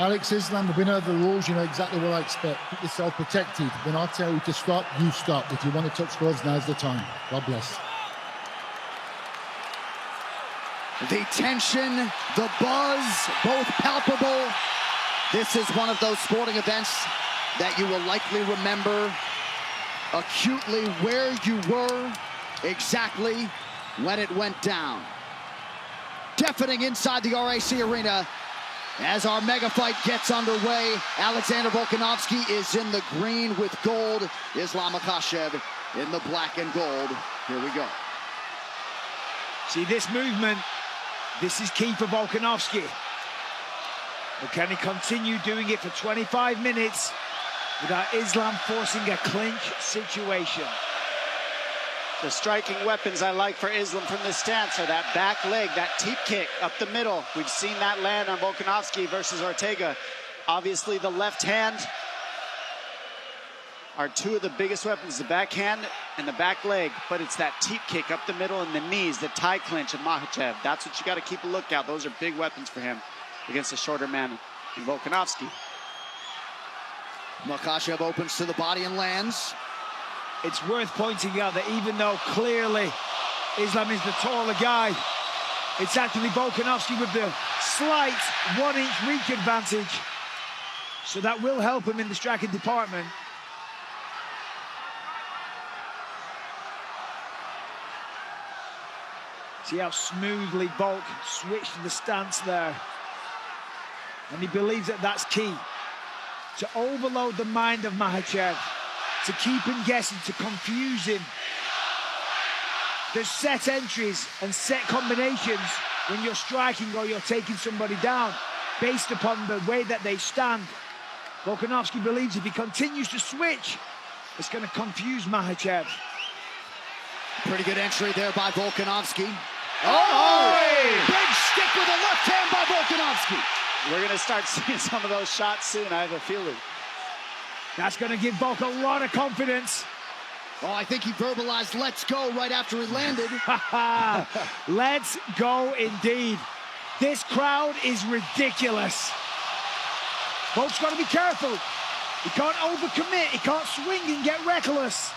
Alex Islam, the winner of the rules, you know exactly what I expect. Keep yourself protected. When I tell you to stop, you stop. If you want to touch gloves, now's the time. God bless. The tension, the buzz, both palpable. This is one of those sporting events that you will likely remember acutely where you were exactly when it went down. Deafening inside the RAC arena as our mega fight gets underway. Alexander Volkanovski is in the green with gold. Islam Makhachev in the black and gold. Here we go. See this movement, this is key for Volkanovski. But can he continue doing it for 25 minutes without Islam forcing a clinch situation? The striking weapons I like for Islam from this stance are that back leg, that teep kick up the middle. We've seen that land on Volkanovski versus Ortega. Obviously, the left hand are two of the biggest weapons, the backhand and the back leg. But it's that teep kick up the middle and the knees, the tie clinch of Makhachev. That's what you got to keep a lookout. Those are big weapons for him against a shorter man in Volkanovski. Makhachev opens to the body and lands. It's worth pointing out that even though clearly Islam is the taller guy, it's actually Volkanovski with the slight 1-inch reach advantage. So that will help him in the striking department. See how smoothly Volk switched the stance there. And he believes that that's key. To overload the mind of Makhachev, to keep him guessing, to confuse him. There's set entries and set combinations when you're striking or you're taking somebody down based upon the way that they stand. Volkanovski believes if he continues to switch, it's going to confuse Makhachev. Pretty good entry there by Volkanovski. Oh! Big stick with a left hand by Volkanovski. We're going to start seeing some of those shots soon, I have a feeling. That's going to give Volk a lot of confidence. Oh, I think he verbalized "let's go" right after he landed. Let's go indeed. This crowd is ridiculous. Volk's got to be careful. He can't overcommit. He can't swing and get reckless.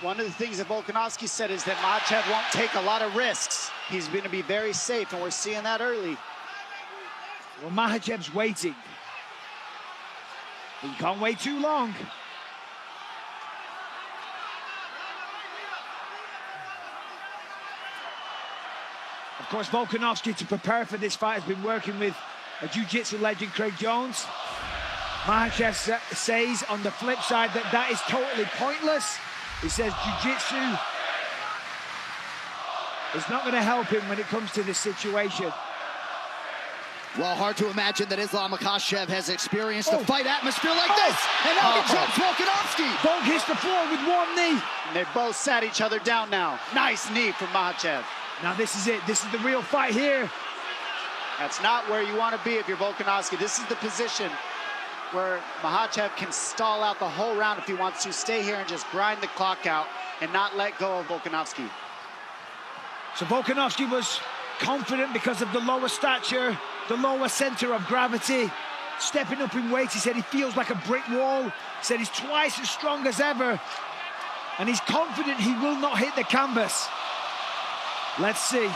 One of the things that Volkanovski said is that Makhachev won't take a lot of risks. He's going to be very safe, and we're seeing that early. Well, Makhachev's waiting. He can't wait too long. Of course, Volkanovski, to prepare for this fight, has been working with a jiu-jitsu legend, Craig Jones. Makhachev says on the flip side that that is totally pointless. He says jiu-jitsu is not going to help him when it comes to this situation. Well, hard to imagine that Islam Makhachev has experienced a fight atmosphere like this. And now he drops Volkanovski. Volk hits the floor with one knee. And they've both sat each other down now. Nice knee from Makhachev. Now this is it. This is the real fight here. That's not where you want to be if you're Volkanovski. This is the position where Makhachev can stall out the whole round if he wants to. Stay here and just grind the clock out and not let go of Volkanovski. So Volkanovski was confident because of the lower stature, the lower center of gravity. Stepping up in weight, he said he feels like a brick wall. He said he's twice as strong as ever. And he's confident he will not hit the canvas. Let's see.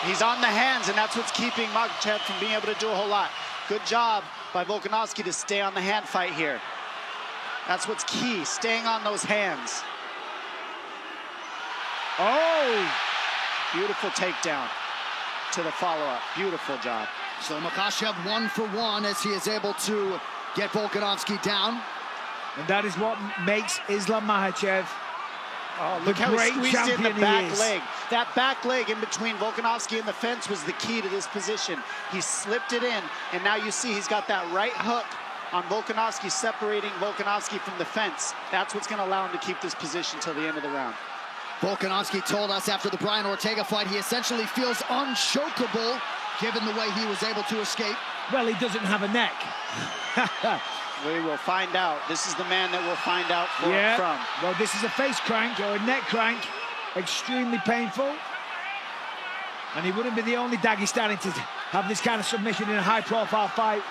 He's on the hands, and that's what's keeping Makhachev from being able to do a whole lot. Good job by Volkanovski to stay on the hand fight here. That's what's key, staying on those hands. Oh! Beautiful takedown to the follow-up. Beautiful job. So Makhachev 1 for 1 as he is able to get Volkanovski down. And that is what makes Islam Makhachev look how he squeezed in the back is. leg. That back leg in between Volkanovski and the fence was the key to this position. He slipped it in, and now you see he's got that right hook on Volkanovski, separating Volkanovski from the fence. That's what's going to allow him to keep this position till the end of the round. Volkanovski told us after the Brian Ortega fight he essentially feels unchokeable given the way he was able to escape. Well, he doesn't have a neck. We will find out. This is the man that we'll find out from. Well, this is a face crank or a neck crank. Extremely painful. And he wouldn't be the only Dagestani to have this kind of submission in a high-profile fight.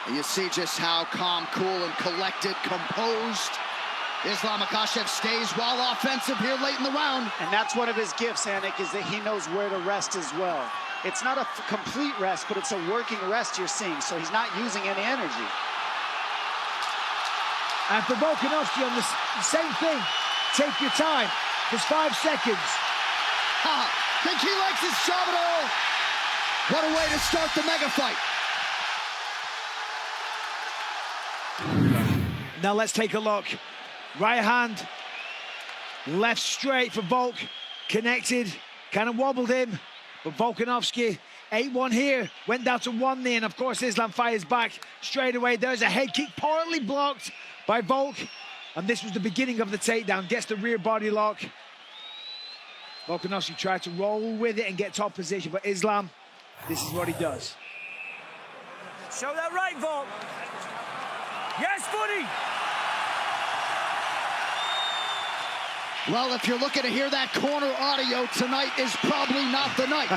And you see just how calm, cool, and collected, composed Islam Makhachev stays while offensive here late in the round. And that's one of his gifts, Anik, is that he knows where to rest as well. It's not a complete rest, but it's a working rest you're seeing, so he's not using any energy. And for Volkanovski on the same thing, take your time. Just 5 seconds. Think he likes his job at all? What a way to start the mega fight. Now let's take a look. Right hand, left straight for Volk. Connected, kind of wobbled him. But Volkanovski, 8-1 here, went down to 1 knee, and of course Islam fires back straight away. There's a head kick, poorly blocked by Volk. And this was the beginning of the takedown. Gets the rear body lock. Volkanovski tried to roll with it and get top position, but Islam, this is what he does. Show that right, Volk. Yes, buddy. Well, if you're looking to hear that corner audio, tonight is probably not the night.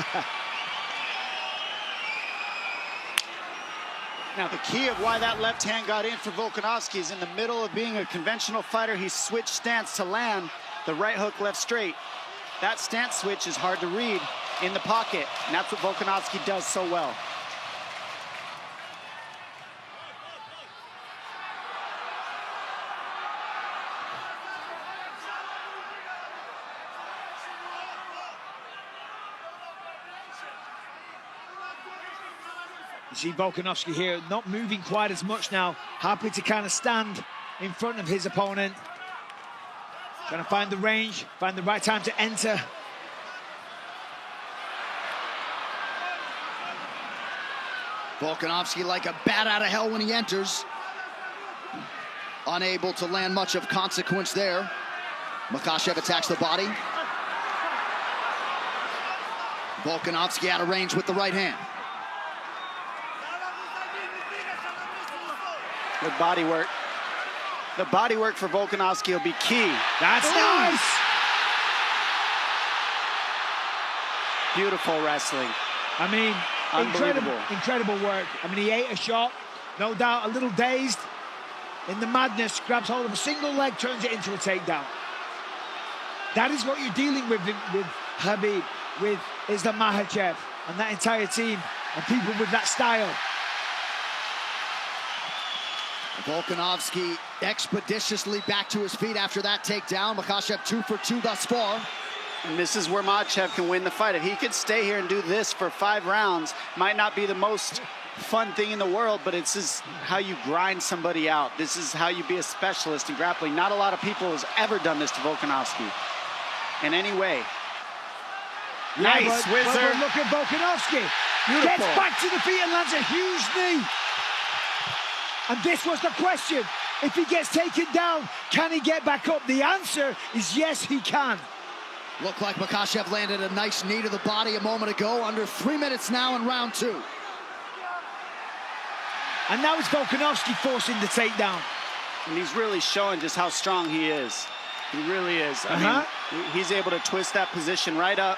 Now, the key of why that left hand got in for Volkanovski is in the middle of being a conventional fighter, he switched stance to land the right hook left straight. That stance switch is hard to read in the pocket, and that's what Volkanovski does so well. You see Volkanovski here not moving quite as much now, happy to kind of stand in front of his opponent. Trying to find the range, find the right time to enter. Volkanovski like a bat out of hell when he enters. Unable to land much of consequence there. Makhachev attacks the body. Volkanovski out of range with the right hand. Good body work. The body work for Volkanovski will be key. That's nice! Beautiful wrestling. I mean, incredible work. I mean, he ate a shot, no doubt a little dazed. In the madness, grabs hold of a single leg, turns it into a takedown. That is what you're dealing with Khabib, with Islam Makhachev, and that entire team, and people with that style. Volkanovski expeditiously back to his feet after that takedown. Makhachev 2 for 2 thus far. And this is where Makhachev can win the fight. If he could stay here and do this for 5 rounds, might not be the most fun thing in the world, but it's just how you grind somebody out. This is how you be a specialist in grappling. Not a lot of people has ever done this to Volkanovski in any way. Yeah, Nice whizzer. But look at Volkanovski. Beautiful. Gets back to the feet and lands a huge knee. And this was the question. If he gets taken down, can he get back up? The answer is yes, he can. Looked like Makhachev landed a nice knee to the body a moment ago. Under 3 minutes now in round 2. And now it's Volkanovski forcing the takedown. And he's really showing just how strong he is. He really is. I mean, he's able to twist that position right up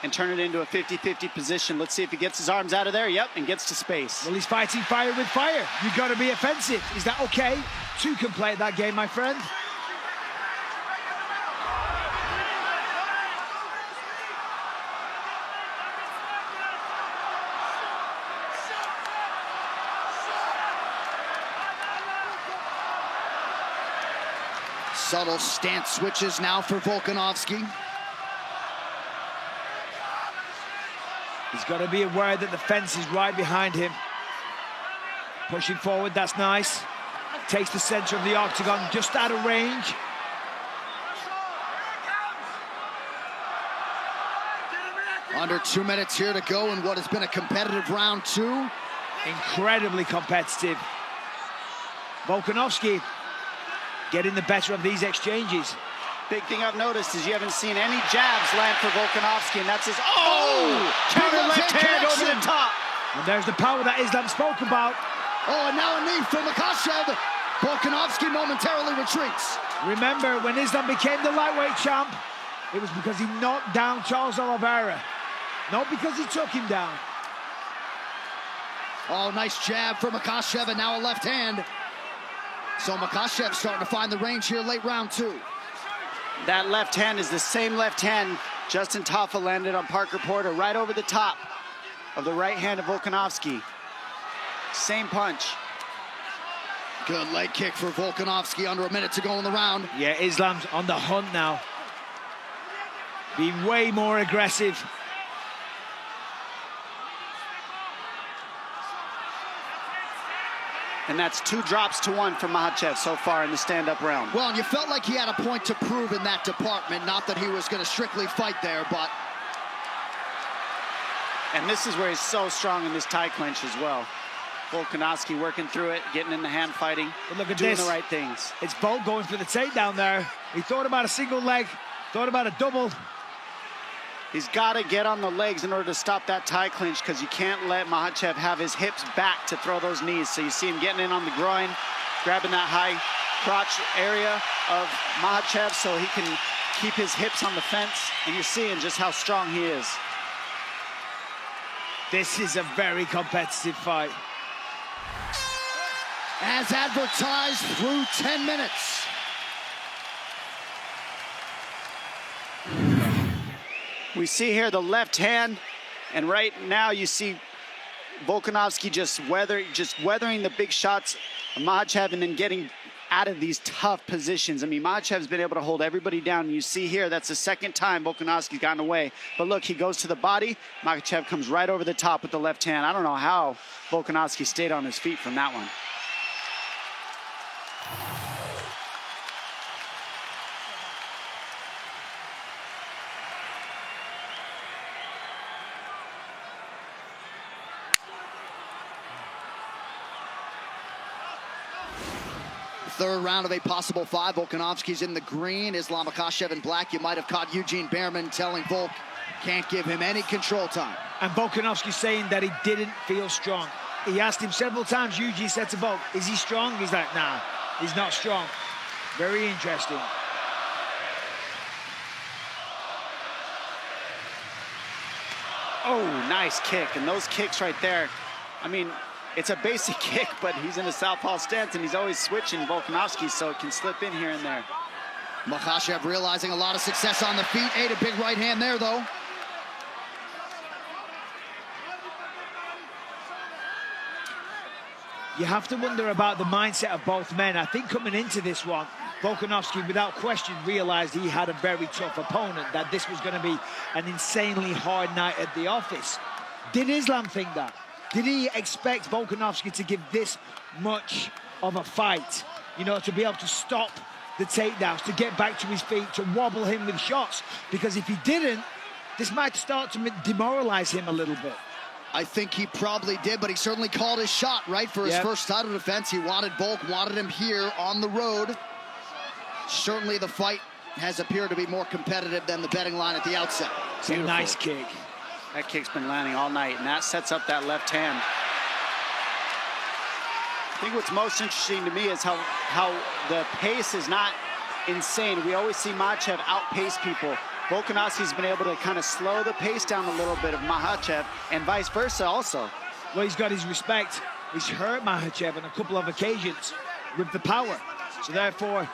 and turn it into a 50-50 position. Let's see if he gets his arms out of there. Yep, and gets to space. Well, he's fighting fire with fire. You've got to be offensive. Is that okay? 2 can play that game, my friend. Subtle stance switches now for Volkanovski. He's got to be aware that the fence is right behind him. Pushing forward, that's nice. Takes the center of the octagon, just out of range. Under 2 minutes here to go in what has been a competitive round 2. Incredibly competitive. Volkanovski getting the better of these exchanges. Big thing I've noticed is you haven't seen any jabs land for Volkanovski, and that's his counter left hand over the top. And there's the power that Islam spoke about. Oh, and now a knee for Makhachev. Volkanovski momentarily retreats. Remember, when Islam became the lightweight champ, it was because he knocked down Charles Oliveira, not because he took him down. Oh, nice jab for Makhachev, and now a left hand. So Makhachev starting to find the range here late round 2. That left hand is the same left hand Justin Tafa landed on Parker Porter, right over the top of the right hand of Volkanovski. Same punch. Good leg kick for Volkanovski, under a minute to go in the round. Yeah, Islam's on the hunt now. Being way more aggressive. And that's 2 drops to 1 for Makhachev so far in the stand-up round. Well, and you felt like he had a point to prove in that department. Not that he was going to strictly fight there, but... And this is where he's so strong in this tie clinch as well. Volkanovski working through it, getting in the hand fighting, but look at doing this. the right things. It's Volk going for the takedown there. He thought about a single leg, thought about a double. He's got to get on the legs in order to stop that tie clinch, because you can't let Makhachev have his hips back to throw those knees. So you see him getting in on the groin, grabbing that high crotch area of Makhachev so he can keep his hips on the fence. And you're seeing just how strong he is. This is a very competitive fight. As advertised, through 10 minutes. We see here the left hand, and right now you see Volkanovski just weathering the big shots of Makhachev and then getting out of these tough positions. I mean, Makhachev's been able to hold everybody down. And you see here, that's the second time Volkanovski's gotten away. But look, he goes to the body. Makhachev comes right over the top with the left hand. I don't know how Volkanovski stayed on his feet from that one. Third round of a possible 5. Volkanovski's in the green. Islam Makhachev in black. You might have caught Eugene Behrman telling Volk can't give him any control time. And Volkanovski saying that he didn't feel strong. He asked him several times, Eugene said to Volk, is he strong? He's like, nah, he's not strong. Very interesting. Oh, nice kick. And those kicks right there, I mean, it's a basic kick, but he's in a southpaw stance, and he's always switching Volkanovski, so it can slip in here and there. Makhachev realizing a lot of success on the feet. Ate a big right hand there, though. You have to wonder about the mindset of both men. I think coming into this one, Volkanovski, without question, realized he had a very tough opponent, that this was going to be an insanely hard night at the office. Did Islam think that? Did he expect Volkanovski to give this much of a fight? You know, to be able to stop the takedowns, to get back to his feet, to wobble him with shots? Because if he didn't, this might start to demoralize him a little bit. I think he probably did, but he certainly called his shot, right, for his first title defense. He wanted Volk, wanted him here on the road. Certainly the fight has appeared to be more competitive than the betting line at the outset. It's a nice kick. That kick's been landing all night, and that sets up that left hand. I think what's most interesting to me is how the pace is not insane. We always see Makhachev outpace people. Volkanovski's been able to kind of slow the pace down a little bit of Makhachev, and vice versa also. Well, he's got his respect. He's hurt Makhachev on a couple of occasions with the power. So therefore,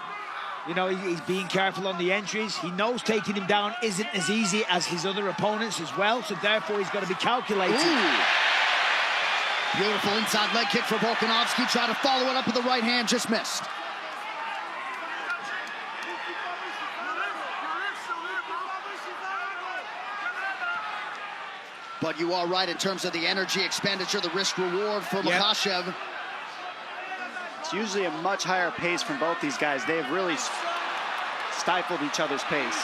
you know, he's being careful on the entries. He knows taking him down isn't as easy as his other opponents as well. So therefore, he's got to be calculated. Ooh. Beautiful inside leg kick for Volkanovski. Tried to follow it up with the right hand, just missed. But you are right in terms of the energy expenditure, the risk reward for Makhachev. It's usually a much higher pace from both these guys. They have really stifled each other's pace.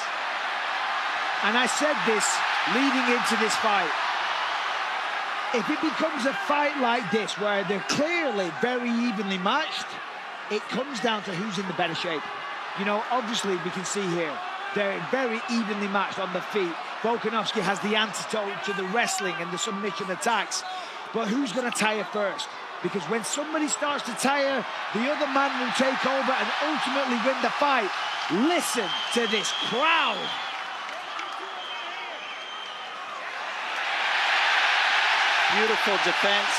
And I said this leading into this fight. If it becomes a fight like this, where they're clearly very evenly matched, it comes down to who's in the better shape. You know, obviously we can see here, they're very evenly matched on the feet. Volkanovski has the antidote to the wrestling and the submission attacks. But who's going to tire first? Because when somebody starts to tire, the other man will take over and ultimately win the fight. Listen to this crowd. Beautiful defense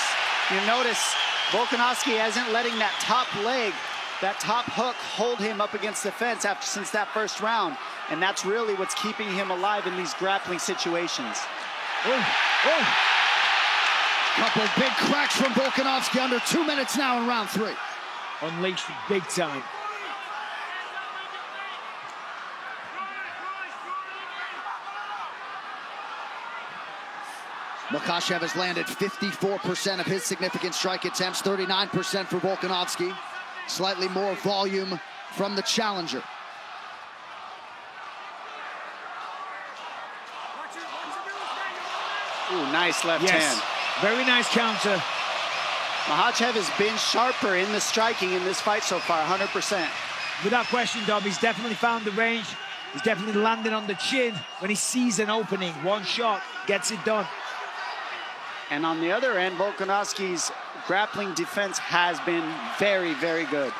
You notice Volkanovski isn't letting that top leg, that top hook, hold him up against the fence since that first round. And that's really what's keeping him alive in these grappling situations. Couple big cracks from Volkanovski, under 2 minutes now in round 3. Unleashed big time. Makhachev has landed 54% of his significant strike attempts, 39% for Volkanovski. Slightly more volume from the challenger. Ooh, nice left hand. Very nice counter. Makhachev has been sharper in the striking in this fight so far, 100%. Without question, Dom, he's definitely found the range. He's definitely landing on the chin when he sees an opening. One shot gets it done. And on the other end, Volkanovski's grappling defense has been very, very good.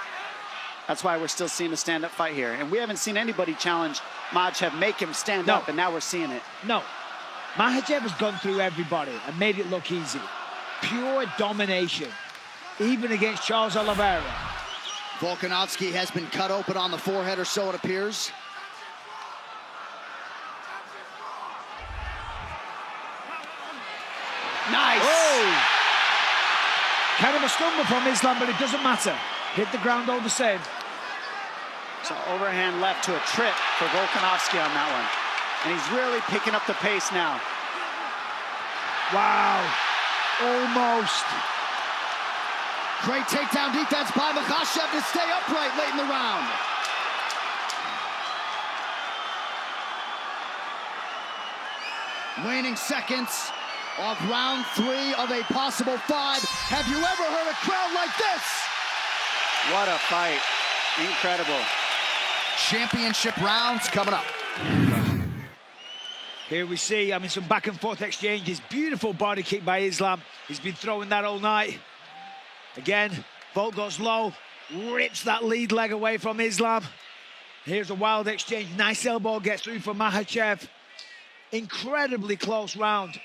That's why we're still seeing a stand-up fight here. And we haven't seen anybody challenge Makhachev, make him stand up, and now we're seeing it. No. Makhachev has gone through everybody and made it look easy. Pure domination, even against Charles Oliveira. Volkanovski has been cut open on the forehead or so, it appears. Nice! Oh! Kind of a stumble from Islam, but it doesn't matter. Hit the ground all the same. So overhand left to a trip for Volkanovski on that one. And he's really picking up the pace now. Wow. Almost. Great takedown defense by Makhachev to stay upright late in the round. Waning seconds of round 3 of a possible 5. Have you ever heard a crowd like this? What a fight. Incredible. Championship rounds coming up. Here we see, some back and forth exchanges. Beautiful body kick by Islam. He's been throwing that all night. Again, Volk goes low, rips that lead leg away from Islam. Here's a wild exchange. Nice elbow gets through for Makhachev. Incredibly close round.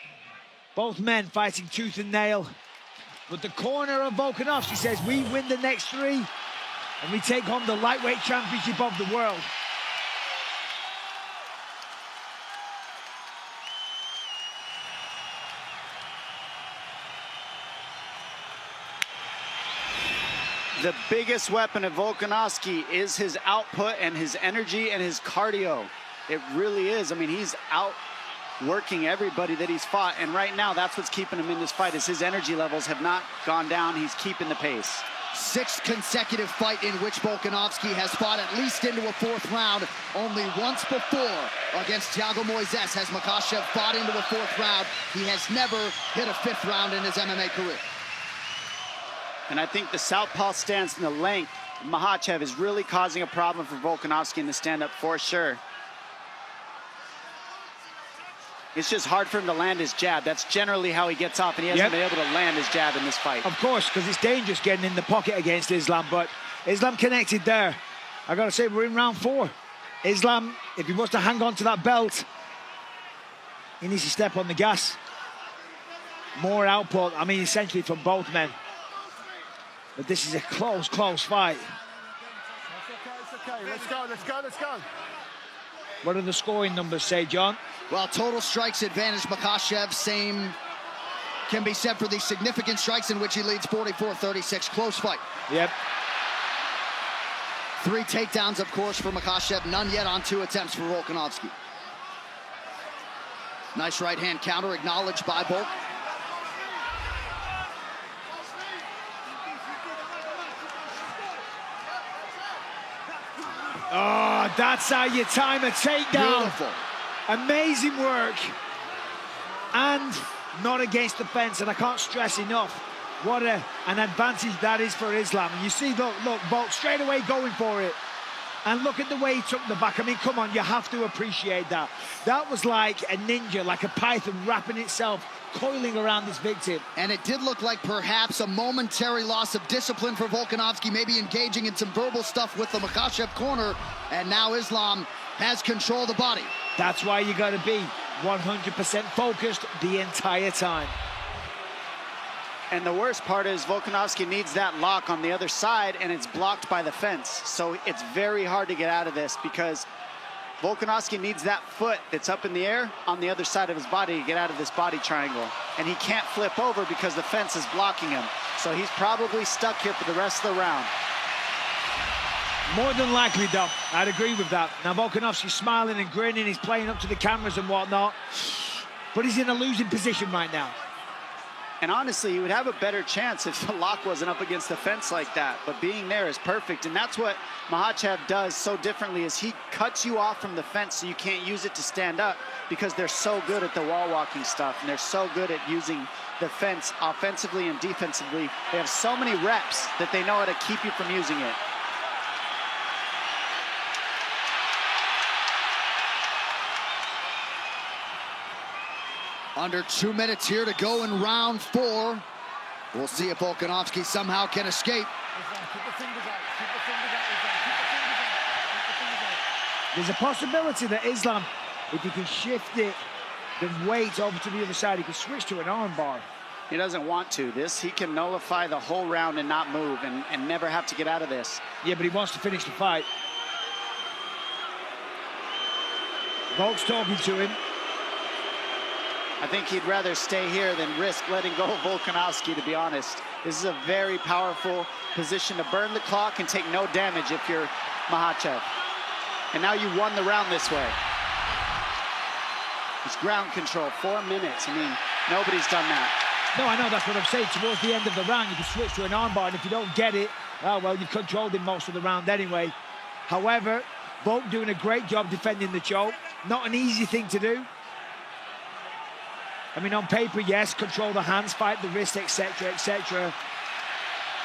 Both men fighting tooth and nail. But the corner of Volkanovski says, we win the next 3 and we take home the lightweight championship of the world. The biggest weapon of Volkanovski is his output and his energy and his cardio. It really is. He's outworking everybody that he's fought, and right now that's what's keeping him in this fight, is his energy levels have not gone down. He's keeping the pace. 6th consecutive fight in which Volkanovski has fought at least into a 4th round. Only once before against Thiago Moises has Makhachev fought into a 4th round. He has never hit a 5th round in his MMA career. And I think the southpaw stance and the length of Makhachev is really causing a problem for Volkanovski in the stand-up for sure. It's just hard for him to land his jab. That's generally how he gets off, and he hasn't been able to land his jab in this fight. Of course, because it's dangerous getting in the pocket against Islam, but Islam connected there. I gotta say, we're in round 4. Islam, if he wants to hang on to that belt, he needs to step on the gas. More output, essentially from both men. But this is a close fight. It's okay. Let's go. What do the scoring numbers say, John? Well, total strikes advantage Makhachev. Same can be said for the significant strikes in which he leads 44-36. Close fight. Yep. 3 takedowns, of course, for Makhachev. None yet on 2 attempts for Volkanovski. Nice right-hand counter acknowledged by Volk. Oh, that's how you time a takedown. Beautiful. Amazing work. And not against the fence, and I can't stress enough what an advantage that is for Islam. You see, look, Volk straight away going for it. And look at the way he took the back. Come on, you have to appreciate that. That was like a ninja, like a python wrapping itself, coiling around this victim. And it did look like perhaps a momentary loss of discipline for Volkanovski, maybe engaging in some verbal stuff with the Makhachev corner. And now Islam has control of the body. That's why you got to be 100% focused the entire time. And the worst part is Volkanovski needs that lock on the other side, and it's blocked by the fence. So it's very hard to get out of this because Volkanovski needs that foot that's up in the air on the other side of his body to get out of this body triangle. And he can't flip over because the fence is blocking him. So he's probably stuck here for the rest of the round. More than likely, Dom. I'd agree with that. Now, Volkanovski's smiling and grinning. He's playing up to the cameras and whatnot. But he's in a losing position right now. And honestly, he would have a better chance if the lock wasn't up against the fence like that. But being there is perfect. And that's what Makhachev does so differently is he cuts you off from the fence so you can't use it to stand up because they're so good at the wall walking stuff. And they're so good at using the fence offensively and defensively. They have so many reps that they know how to keep you from using it. Under 2 minutes here to go in round 4. We'll see if Volkanovski somehow can escape. There's a possibility that Islam, if he can shift it, the weight over to the other side, he can switch to an armbar. He doesn't want to. He can nullify the whole round and not move and never have to get out of this. Yeah, but he wants to finish the fight. Volk's talking to him. I think he'd rather stay here than risk letting go of Volkanovski, to be honest. This is a very powerful position to burn the clock and take no damage if you're Makhachev. And now you won the round this way. It's ground control, 4 minutes. I mean, nobody's done that. No, I know, that's what I'm saying. Towards the end of the round, you can switch to an armbar, and if you don't get it, oh, well, you've controlled him most of the round anyway. However, Volk doing a great job defending the choke. Not an easy thing to do. I mean, on paper, yes, control the hands, fight the wrist, etc., etc.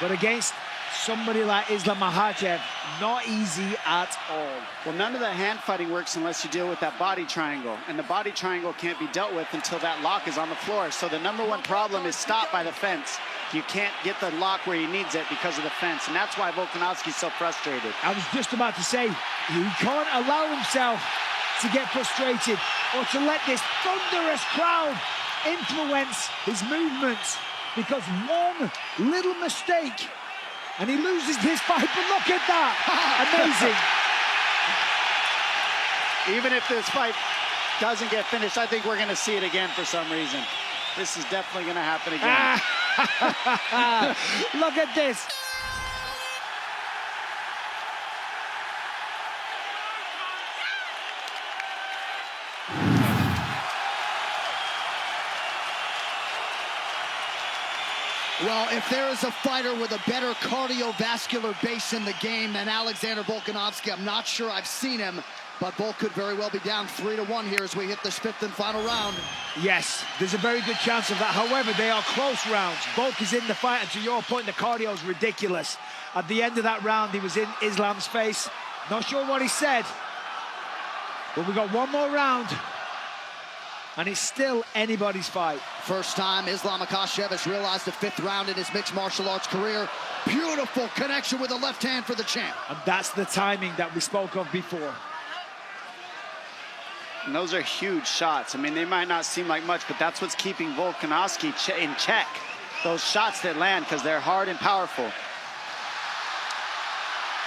But against somebody like Islam Makhachev, not easy at all. Well, none of the hand fighting works unless you deal with that body triangle. And the body triangle can't be dealt with until that lock is on the floor. So the number one problem is stopped by the fence. You can't get the lock where he needs it because of the fence. And that's why Volkanovski's so frustrated. I was just about to say, he can't allow himself to get frustrated or to let this thunderous crowd influence his movements, because one little mistake and he loses this fight. But look at that. Amazing. Even if this fight doesn't get finished, I think we're going to see it again for some reason. This is definitely going to happen again. Look at this. Well, if there is a fighter with a better cardiovascular base in the game than Alexander Volkanovski, I'm not sure I've seen him, but Volk could very well be down 3-1 here as we hit this 5th and final round. Yes, there's a very good chance of that. However, they are close rounds. Volk is in the fight, and to your point, the cardio is ridiculous. At the end of that round, he was in Islam's face. Not sure what he said, but we got one more round, and it's still anybody's fight. First time Islam Makhachev has realized the 5th round in his mixed martial arts career. Beautiful connection with the left hand for the champ. And that's the timing that we spoke of before. And those are huge shots. I mean, they might not seem like much, but that's what's keeping Volkanovski in check. Those shots that land, because they're hard and powerful.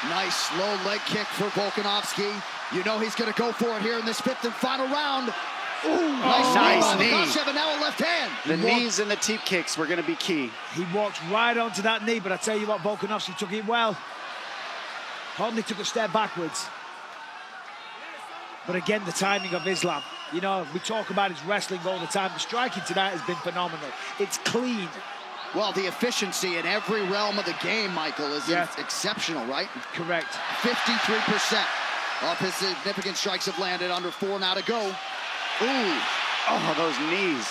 Nice low leg kick for Volkanovski. You know he's going to go for it here in this 5th and final round. Ooh, nice knee. Makhachev, and now a left hand. The knees and the teep kicks were going to be key. He walked right onto that knee, but I tell you what, Volkanovski took it well. Only took a step backwards. But again, the timing of Islam. You know, we talk about his wrestling all the time. The striking tonight has been phenomenal. It's clean. Well, the efficiency in every realm of the game, Michael, is exceptional, right? Correct. 53% of his significant strikes have landed. Under 4 now to go. Ooh. Oh, those knees.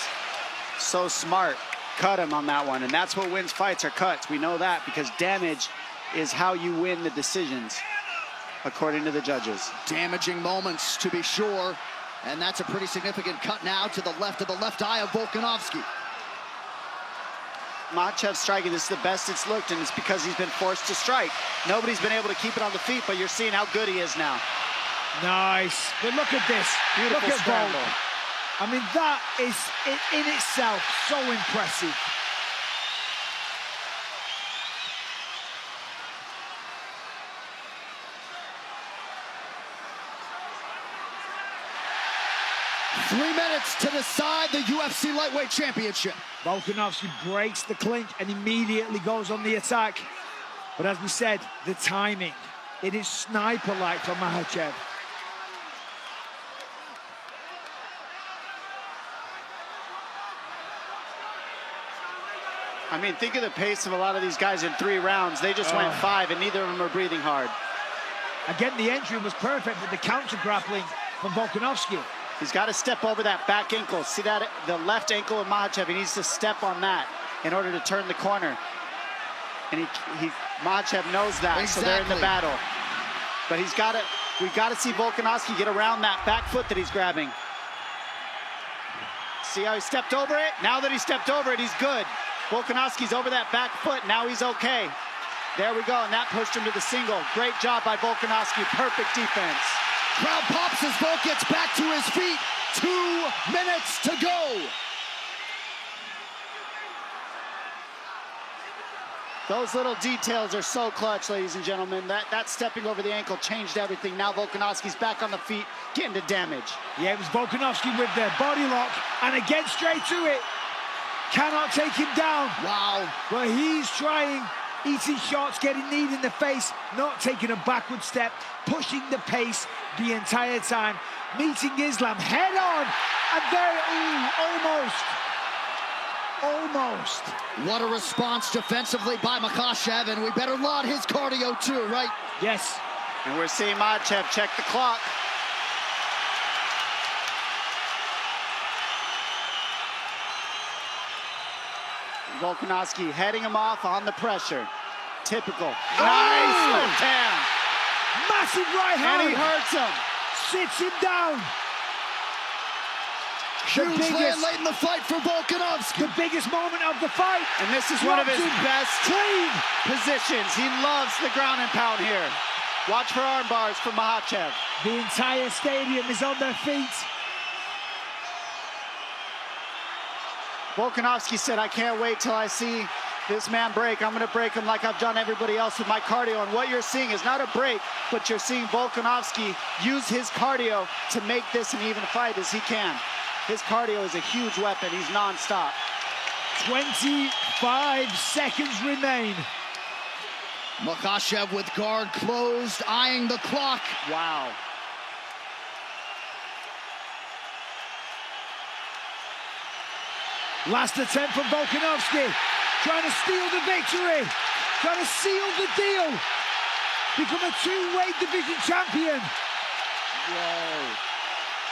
So smart. Cut him on that one. And that's what wins fights, are cuts. We know that because damage is how you win the decisions, according to the judges. Damaging moments, to be sure. And that's a pretty significant cut now to the left of the left eye of Volkanovski. Makhachev striking, this is the best it's looked, and it's because he's been forced to strike. Nobody's been able to keep it on the feet, but you're seeing how good he is now. Nice. But look at this. Beautiful look at scramble. Volk. I mean, that is in itself so impressive. 3 minutes to decide the UFC Lightweight Championship. Volkanovski breaks the clinch and immediately goes on the attack. But as we said, the timing, it is sniper-like for Makhachev. I mean, think of the pace of a lot of these guys in 3 rounds. They just went 5, and neither of them are breathing hard. Again, the entry was perfect with the counter-grappling from Volkanovski. He's got to step over that back ankle. See that? The left ankle of Makhachev. He needs to step on that in order to turn the corner. And Makhachev knows that, so they're in the battle. But we've got to see Volkanovski get around that back foot that he's grabbing. See how he stepped over it? Now that he stepped over it, he's good. Volkanovski's over that back foot. Now he's okay. There we go, and that pushed him to the single. Great job by Volkanovski. Perfect defense. Crowd pops as Volk gets back to his feet. 2 minutes to go. Those little details are so clutch, ladies and gentlemen. That stepping over the ankle changed everything. Now Volkanovski's back on the feet, getting to damage. Yeah, it was Volkanovski with the body lock, and again straight to it. Cannot take him down. Wow. But he's trying, eating shots, getting kneed in the face, not taking a backward step, pushing the pace the entire time, meeting Islam head on, and there, almost. What a response defensively by Makhachev, and we better laud his cardio too, right? Yes. And we're seeing Makhachev check the clock. Volkanovski heading him off on the pressure. Typical. Nice left hand. Massive right hand. And he hurts him. Sits him down. Huge land late in the fight for Volkanovski. The biggest moment of the fight. And this is one of his best positions. He loves the ground and pound here. Watch for arm bars from Makhachev. The entire stadium is on their feet. Volkanovski said, I can't wait till I see this man break. I'm going to break him like I've done everybody else with my cardio. And what you're seeing is not a break, but you're seeing Volkanovski use his cardio to make this an even fight as he can. His cardio is a huge weapon. He's nonstop. 25 seconds remain. Makhachev with guard closed, eyeing the clock. Wow. Last attempt from Volkanovski, trying to steal the victory, trying to seal the deal, become a 2-weight division champion. Whoa.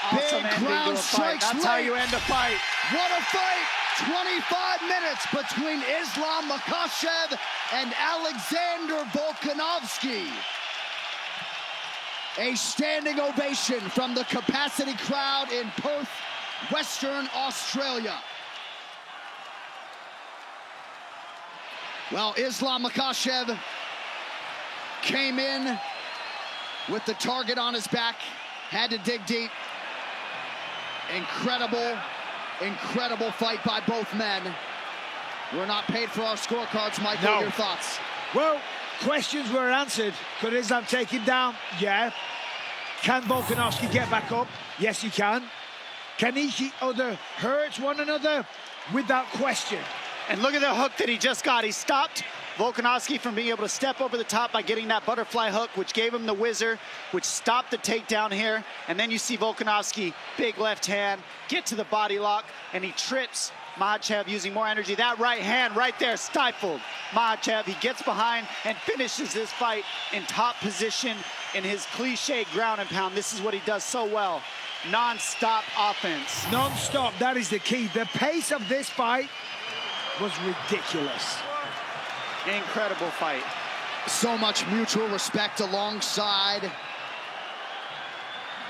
Awesome Big ending ground to a fight. strikes That's how late. you end a fight. What a fight! 25 minutes between Islam Makhachev and Alexander Volkanovski. A standing ovation from the capacity crowd in Perth, Western Australia. Well, Islam Makhachev came in with the target on his back, had to dig deep. Incredible fight by both men. We're not paid for our scorecards, Michael. No. Your thoughts? Well, questions were answered. Could Islam take him down? Yeah. Can Volkanovski get back up? Yes, he can. Can each other hurt one another? Without question. And look at the hook that he just got. He stopped Volkanovski from being able to step over the top by getting that butterfly hook, which gave him the whizzer, which stopped the takedown here. And then you see Volkanovski, big left hand, get to the body lock, and he trips Makhachev using more energy. That right hand right there stifled Makhachev. He gets behind and finishes this fight in top position in his cliche ground and pound. This is what he does so well. Non-stop offense. Non-stop, that is the key. The pace of this fight was ridiculous. Incredible fight. So much mutual respect alongside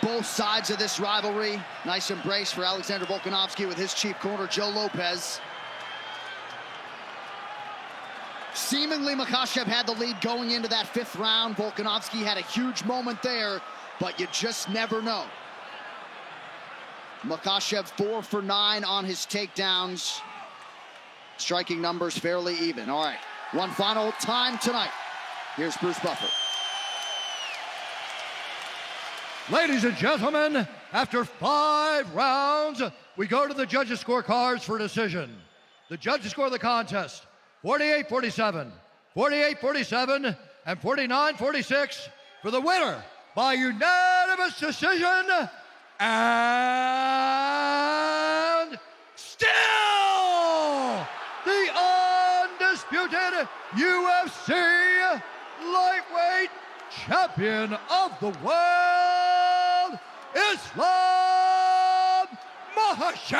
both sides of this rivalry. Nice embrace for Alexander Volkanovski with his chief corner, Joe Lopez. Seemingly, Makhachev had the lead going into that 5th round. Volkanovski had a huge moment there, but you just never know. Makhachev 4 for 9 on his takedowns. Striking numbers fairly even. All right, one final time tonight. Here's Bruce Buffer. Ladies and gentlemen, After 5 rounds, we go to the judges' scorecards for decision. The judges score the contest 48-47, 48-47, and 49-46 for the winner by unanimous decision, and still the undisputed UFC lightweight champion of the world, Islam Makhachev.